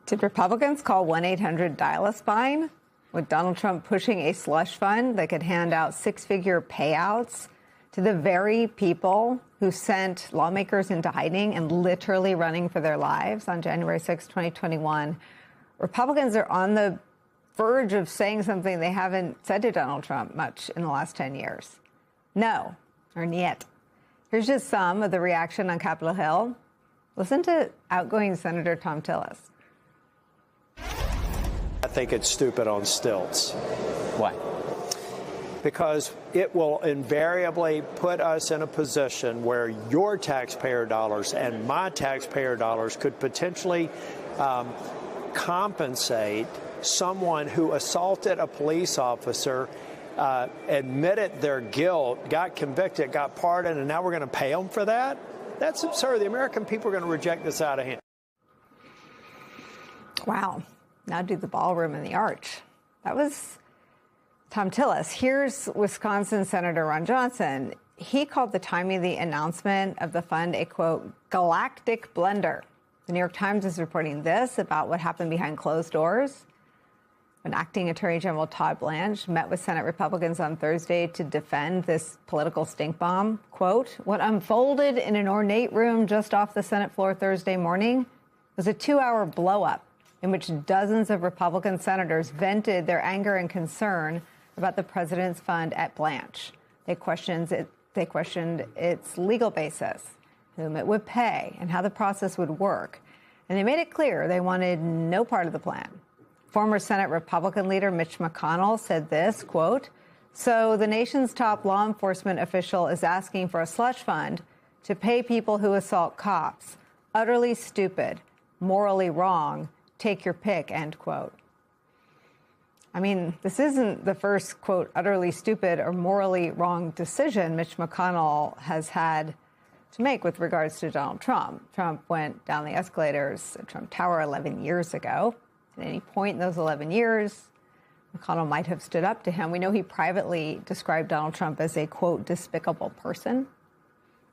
Did Republicans call 1-800-DIAL-A-SPINE? With Donald Trump pushing a slush fund that could hand out six-figure payouts to the very people who sent lawmakers into hiding and literally running for their lives on January 6, 2021, Republicans are on the verge of saying something they haven't said to Donald Trump much in the last 10 years. No, or niet. Here's just some of the reaction on Capitol Hill. Listen to outgoing Senator Thom Tillis. I think it's stupid on stilts. Why? Because it will invariably put us in a position where your taxpayer dollars and my taxpayer dollars could potentially compensate someone who assaulted a police officer, admitted their guilt, got convicted, got pardoned, and now we're going to pay them for that? That's absurd. The American people are going to reject this out of hand. Wow. Now do the ballroom and the arch. That was Thom Tillis. Here's Wisconsin Senator Ron Johnson. He called the timing of the announcement of the fund a, quote, galactic blunder. The New York Times is reporting this about what happened behind closed doors when acting Attorney General Todd Blanche met with Senate Republicans on Thursday to defend this political stink bomb. Quote, what unfolded in an ornate room just off the Senate floor Thursday morning was a 2-hour blow-up in which dozens of Republican senators vented their anger and concern about the president's fund at Blanche. They questioned its legal basis, whom it would pay, and how the process would work. And they made it clear they wanted no part of the plan. Former Senate Republican leader Mitch McConnell said this, quote, so the nation's top law enforcement official is asking for a slush fund to pay people who assault cops. Utterly stupid, morally wrong, take your pick, end quote. I mean, this isn't the first, quote, utterly stupid or morally wrong decision Mitch McConnell has had to make with regards to Donald Trump. Trump went down the escalators at Trump Tower 11 years ago. At any point in those 11 years, McConnell might have stood up to him. We know he privately described Donald Trump as a, quote, despicable person.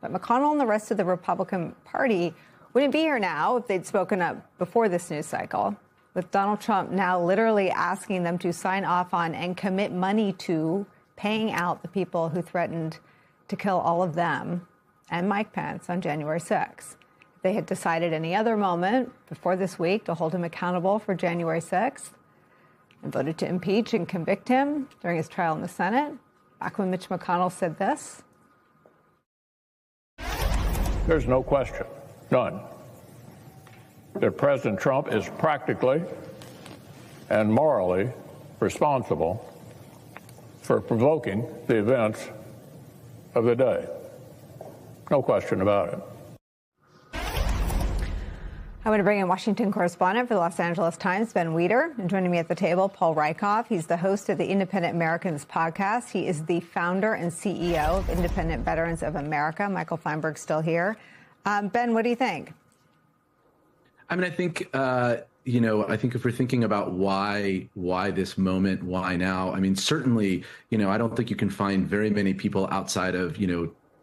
But McConnell and the rest of the Republican Party wouldn't be here now if they'd spoken up before this news cycle, with Donald Trump now literally asking them to sign off on and commit money to paying out the people who threatened to kill all of them and Mike Pence on January 6th. If they had decided any other moment before this week to hold him accountable for January 6th and voted to impeach and convict him during his trial in the Senate, back when Mitch McConnell said this. There's no question. None. That President Trump is practically and morally responsible for provoking the events of the day. No question about it. I want to bring in Washington correspondent for the Los Angeles Times, Ben Weider. And joining me at the table, Paul Rieckhoff. He's the host of the Independent Americans podcast. He is the founder and CEO of Independent Veterans of America. Michael Feinberg's still here. Ben, what do you think? I mean, I think, I think if we're thinking about why this moment, why now? I mean, certainly, I don't think you can find very many people outside of,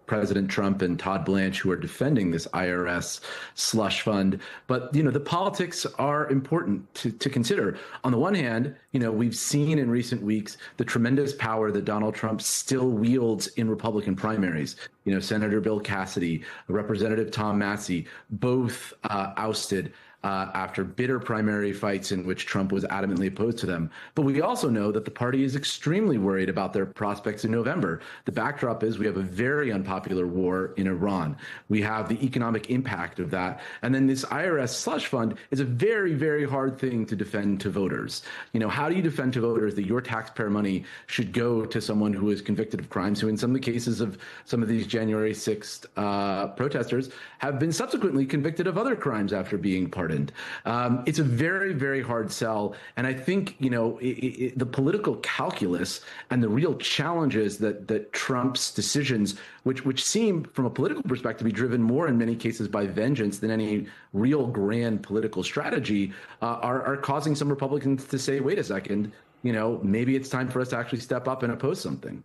President Trump and Todd Blanche who are defending this IRS slush fund. But, the politics are important to consider. On the one hand, we've seen in recent weeks the tremendous power that Donald Trump still wields in Republican primaries. Senator Bill Cassidy, Representative Tom Massey, both ousted after bitter primary fights in which Trump was adamantly opposed to them. But we also know that the party is extremely worried about their prospects in November. The backdrop is we have a very unpopular war in Iran. We have the economic impact of that. And then this IRS slush fund is a very, very hard thing to defend to voters. How do you defend to voters that your taxpayer money should go to someone who is convicted of crimes, who in some of the cases of some of these January 6th protesters have been subsequently convicted of other crimes after being pardoned? It's a very, very hard sell. And I think, the political calculus and the real challenges that Trump's decisions, which seem from a political perspective to be driven more in many cases by vengeance than any real grand political strategy, are causing some Republicans to say, wait a second, maybe it's time for us to actually step up and oppose something.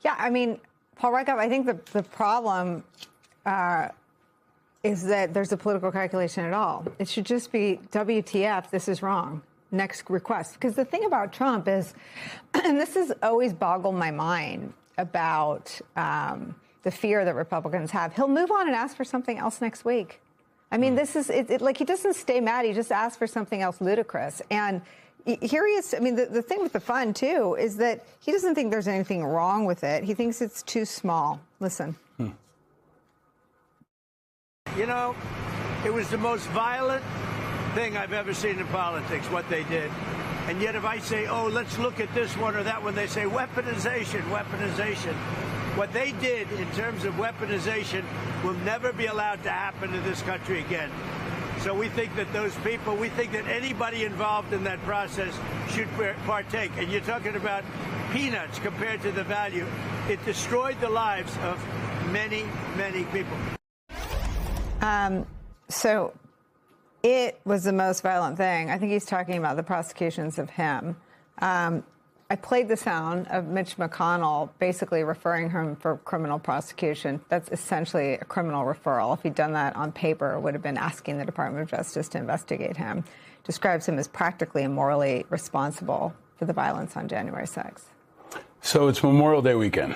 Yeah, I mean, Paul Rieckhoff, I think the problem is that there's a political calculation at all. It should just be WTF, this is wrong. Next request. Because the thing about Trump is, and this has always boggled my mind about the fear that Republicans have, he'll move on and ask for something else next week. I mean, this is like he doesn't stay mad. He just asks for something else ludicrous. And here he is. I mean, the thing with the fund, too, is that he doesn't think there's anything wrong with it. He thinks it's too small. Listen. You know, it was the most violent thing I've ever seen in politics, what they did. And yet if I say, oh, let's look at this one or that one, they say weaponization, weaponization. What they did in terms of weaponization will never be allowed to happen in this country again. So we think that those people, we think that anybody involved in that process should partake. And you're talking about peanuts compared to the value. It destroyed the lives of many, many people. So it was the most violent thing. I think he's talking about the prosecutions of him. I played the sound of Mitch McConnell basically referring him for criminal prosecution. That's essentially a criminal referral. If he'd done that on paper, it would have been asking the Department of Justice to investigate him. Describes him as practically and morally responsible for the violence on January 6th. So it's Memorial Day weekend,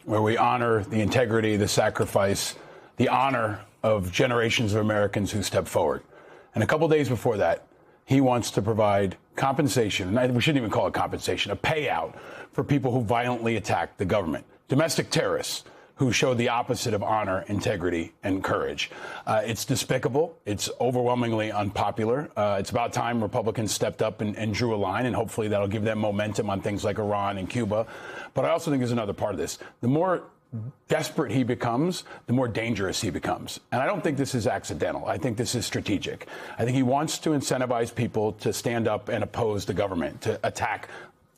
where we honor the integrity, the sacrifice, the honor of generations of Americans who stepped forward. And a couple days before that, he wants to provide compensation, we shouldn't even call it compensation, a payout for people who violently attacked the government, domestic terrorists who showed the opposite of honor, integrity, and courage. It's despicable. It's overwhelmingly unpopular. It's about time Republicans stepped up and drew a line, and hopefully that'll give them momentum on things like Iran and Cuba. But I also think there's another part of this. The more desperate he becomes, the more dangerous he becomes. And I don't think this is accidental. I think this is strategic. I think he wants to incentivize people to stand up and oppose the government, to attack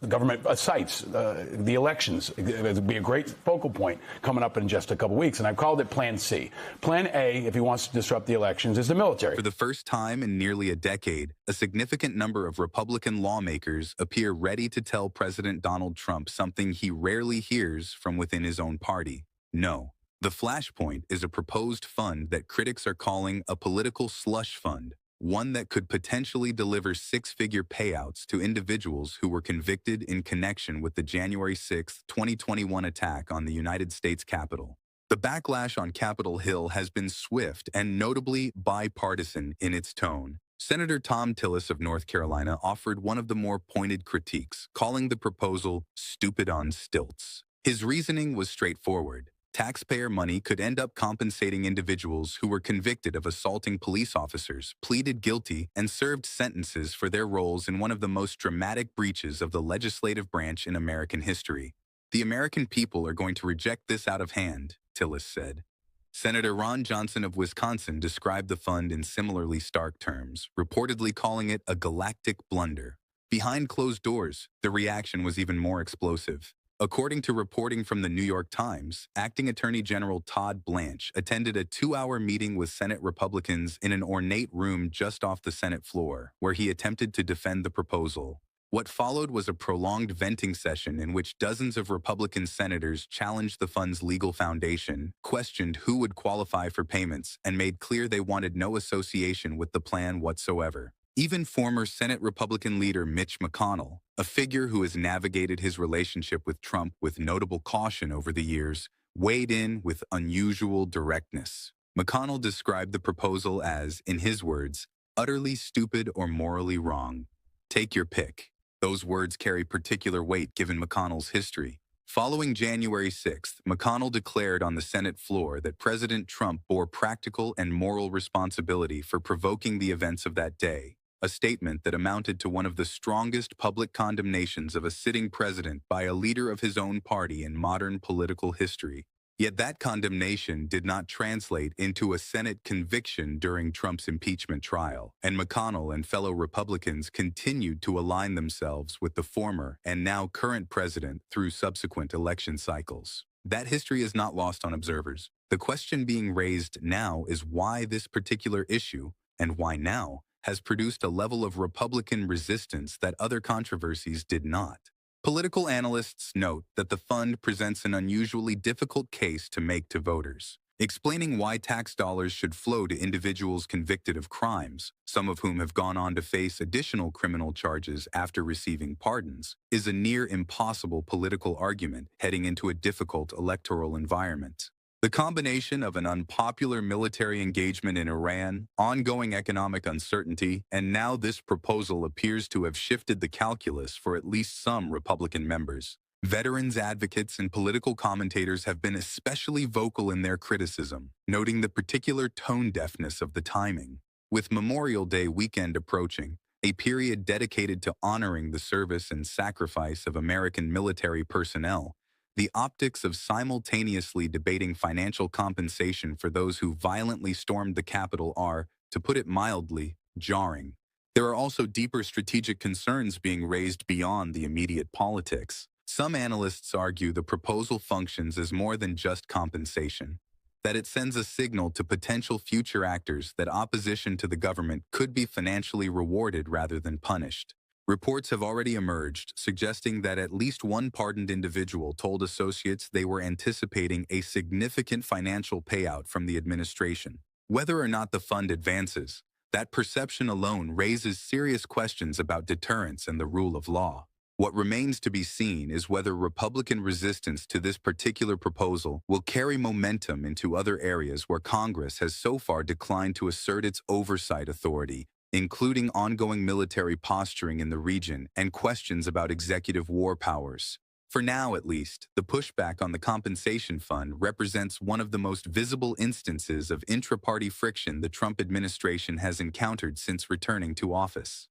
the government sites, the elections. It'll be a great focal point coming up in just a couple weeks. And I've called it Plan C. Plan A, if he wants to disrupt the elections, is the military. For the first time in nearly a decade, a significant number of Republican lawmakers appear ready to tell President Donald Trump something he rarely hears from within his own party. No. The Flashpoint is a proposed fund that critics are calling a political slush fund, one that could potentially deliver six-figure payouts to individuals who were convicted in connection with the January 6, 2021 attack on the United States Capitol. The backlash on Capitol Hill has been swift and notably bipartisan in its tone. Senator Thom Tillis of North Carolina offered one of the more pointed critiques, calling the proposal stupid on stilts. His reasoning was straightforward. Taxpayer money could end up compensating individuals who were convicted of assaulting police officers, pleaded guilty, and served sentences for their roles in one of the most dramatic breaches of the legislative branch in American history. The American people are going to reject this out of hand, Tillis said. Senator Ron Johnson of Wisconsin described the fund in similarly stark terms, reportedly calling it a galactic blunder. Behind closed doors, the reaction was even more explosive. According to reporting from the New York Times, Acting Attorney General Todd Blanche attended a 2-hour meeting with Senate Republicans in an ornate room just off the Senate floor, where he attempted to defend the proposal. What followed was a prolonged venting session in which dozens of Republican senators challenged the fund's legal foundation, questioned who would qualify for payments, and made clear they wanted no association with the plan whatsoever. Even former Senate Republican leader Mitch McConnell, a figure who has navigated his relationship with Trump with notable caution over the years, weighed in with unusual directness. McConnell described the proposal as, in his words, utterly stupid or morally wrong. Take your pick. Those words carry particular weight given McConnell's history. Following January 6th, McConnell declared on the Senate floor that President Trump bore practical and moral responsibility for provoking the events of that day, a statement that amounted to one of the strongest public condemnations of a sitting president by a leader of his own party in modern political history. Yet that condemnation did not translate into a Senate conviction during Trump's impeachment trial, and McConnell and fellow Republicans continued to align themselves with the former and now current president through subsequent election cycles. That history is not lost on observers. The question being raised now is why this particular issue, and why now, has produced a level of Republican resistance that other controversies did not. Political analysts note that the fund presents an unusually difficult case to make to voters. Explaining why tax dollars should flow to individuals convicted of crimes, some of whom have gone on to face additional criminal charges after receiving pardons, is a near impossible political argument heading into a difficult electoral environment. The combination of an unpopular military engagement in Iran, ongoing economic uncertainty, and now this proposal appears to have shifted the calculus for at least some Republican members. Veterans advocates and political commentators have been especially vocal in their criticism, noting the particular tone deafness of the timing. With Memorial Day weekend approaching, a period dedicated to honoring the service and sacrifice of American military personnel, the optics of simultaneously debating financial compensation for those who violently stormed the Capitol are, to put it mildly, jarring. There are also deeper strategic concerns being raised beyond the immediate politics. Some analysts argue the proposal functions as more than just compensation, that it sends a signal to potential future actors that opposition to the government could be financially rewarded rather than punished. Reports have already emerged suggesting that at least one pardoned individual told associates they were anticipating a significant financial payout from the administration. Whether or not the fund advances, that perception alone raises serious questions about deterrence and the rule of law. What remains to be seen is whether Republican resistance to this particular proposal will carry momentum into other areas where Congress has so far declined to assert its oversight authority, including ongoing military posturing in the region and questions about executive war powers. For now, at least, the pushback on the compensation fund represents one of the most visible instances of intra-party friction the Trump administration has encountered since returning to office.